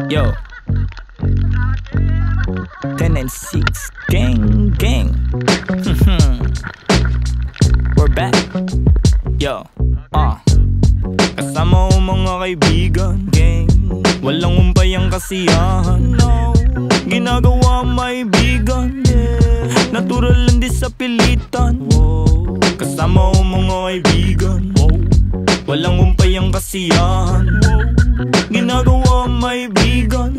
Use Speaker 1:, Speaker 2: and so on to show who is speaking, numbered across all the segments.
Speaker 1: Yo, 10 and 6, gang, gang. We're back. Yo, kasama ko mga kaibigan, gang. Walang umpay ang kasiyahan, no. Ginagawa maibigan, natural lang di sa pilitan. Kasama ko mga kaibigan, walang umpay ang kasiyahan. Ginagawa maibigan,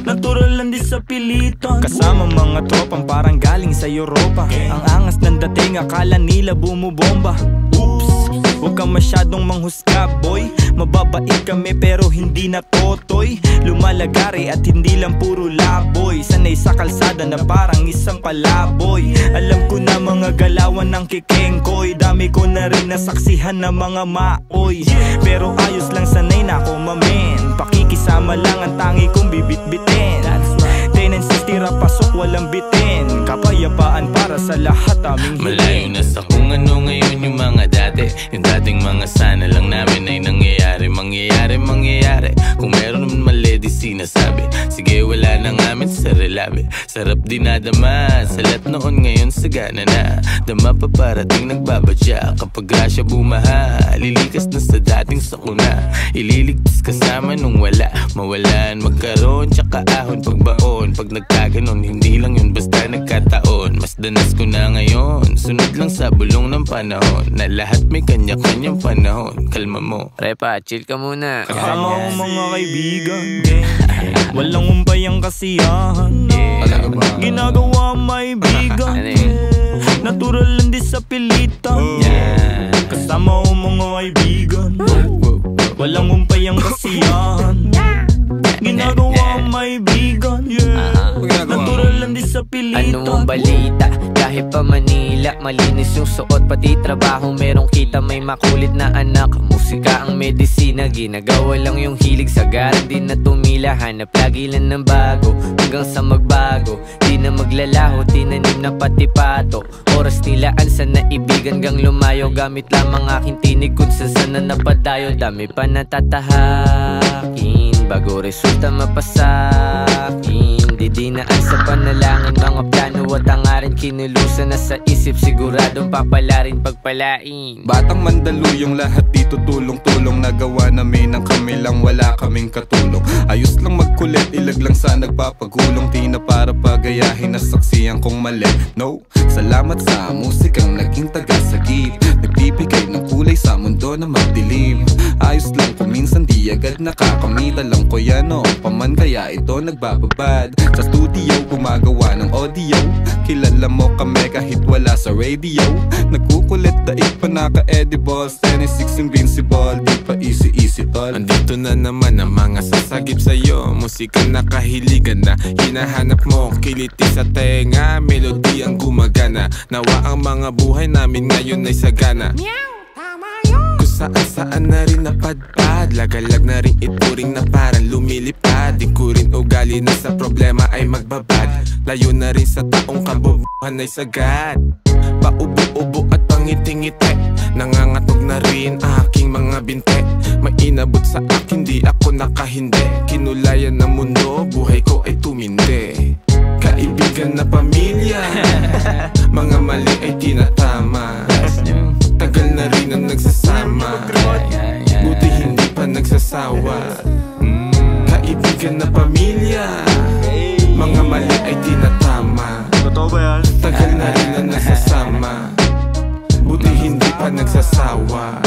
Speaker 1: natural lang di sa pilitan. Kasama mga tropang parang galing sa Europa. Ang angas ng dating, akala nila bumubomba. Oops, huwag kang masyadong manghusga, boy. Mababait kami pero hindi na totoy. Lumalagari at hindi lang puro laboy. Sanay sa kalsada na parang isang palaboy. Alam ko na mga galawan ng kikengkoy. Dami ko na rin nasaksihan na mga maoy. Pero ayos lang, sanay na ako mamen. Pakikisama lang ang tangi kong bibit-bitin. 10 and 6 tira pasok walang bitin. Kapayapaan para sa lahat aming hiling.
Speaker 2: Malayo na sa kung ano ngayon yung mga dati. Yung dating mga sana lang namin ay nangyayari. Mangyayari kung meron naman mali di sinasabi. Sige wala na ngamin sa relabe. Sarap dinadama sa lahat noon, ngayon sagana na. Dama pa parating nagbabadya. Kapag grasya bumaha, lilikas na sa dating sakuna. Ililigtas kasama nung wala. Mawalan, magkaroon, tsaka ahon pagbaon. Pag nagkaganon, hindi lang yun basta nagkataon. Mas danas ko na ngayon, sunod lang sa bulong ng panahon. Na lahat may kanya-kanyang panahon. Kalma mo,
Speaker 3: Repa, chill ka muna.
Speaker 1: Kasama ko mga kaibigan, walang umpay ang kasiyahan. Ginagawa maibigan, natural lang di sa pilitan. Kasama ko mga kaibigan, walang umpay ang kasiyahan. Ginagawa maibigan, natural lang di sa pilitan.
Speaker 3: Ano mong balita? Kahit pa Manila, malinis yung suot pati trabaho. Merong kita, may makulit na anak. Musika ang medisina, ginagawa lang yung hilig. Sagaran din na tumila, hanap lagi lang ng bago. Hanggang sa magbago, di na maglalaho. Tinanim na pati pato. Oras nilaan sa naibigan gang lumayo. Gamit lamang aking tinig kung saan na napadayo. Dami pa natatahakin bago resulta mapasakin. Didinaan sa panalangin, mga plano at hangarin. Kinulusan na sa isip, siguradong papalarin pagpalain.
Speaker 4: Batang Mandaluyong, lahat dito tulong-tulong. Nagawa namin ang kami lang, wala kaming katulong. Ayos lang magkulit, ilag lang sa nagpapagulong. Di na para pagayahin na saksiyan kong mali. No, salamat sa musikang naging tagasagip. Nagbibigay ng kulay sa mundo na magdilim. Ayos lang kung minsan di agad nakakamita lang ko yan noong paman, kaya ito nagbababad. Sa studio gumagawa ng audio. Kilala mo kami kahit wala sa radio. Nagkukulit daig pa naka-edibles. 10-6 invincible, di pa easy tol.
Speaker 5: Andito na naman ang mga sasagip sa'yo. Musika na kahiligan na hinahanap mo. Kiliti sa tenga, melody ang gumagana. Nawa ang mga buhay namin ngayon ay sagana. Saan na rin napadpad. Lagalag na rin ituring na parang lumilipad. Di ko rin ugali na sa problema ay magbabad. Layo na rin sa taong kabobohan ay sagad. Paubo-ubo at pangiti-ngiti. Nangangatog na rin aking mga binte. May inabot sa akin, di ako nakahindi. Kinulayan ng mundo, buhay ko ay tumindi. Kaibigan na pamilya, mga mali ay tinatama. Tagal na rin ang nagsasama, buti hindi pa nagsasawa. Kaibigan na pamilya, mga mali ay tinatama. Tagal na rin ang nagsasama, buti hindi pa nagsasawa.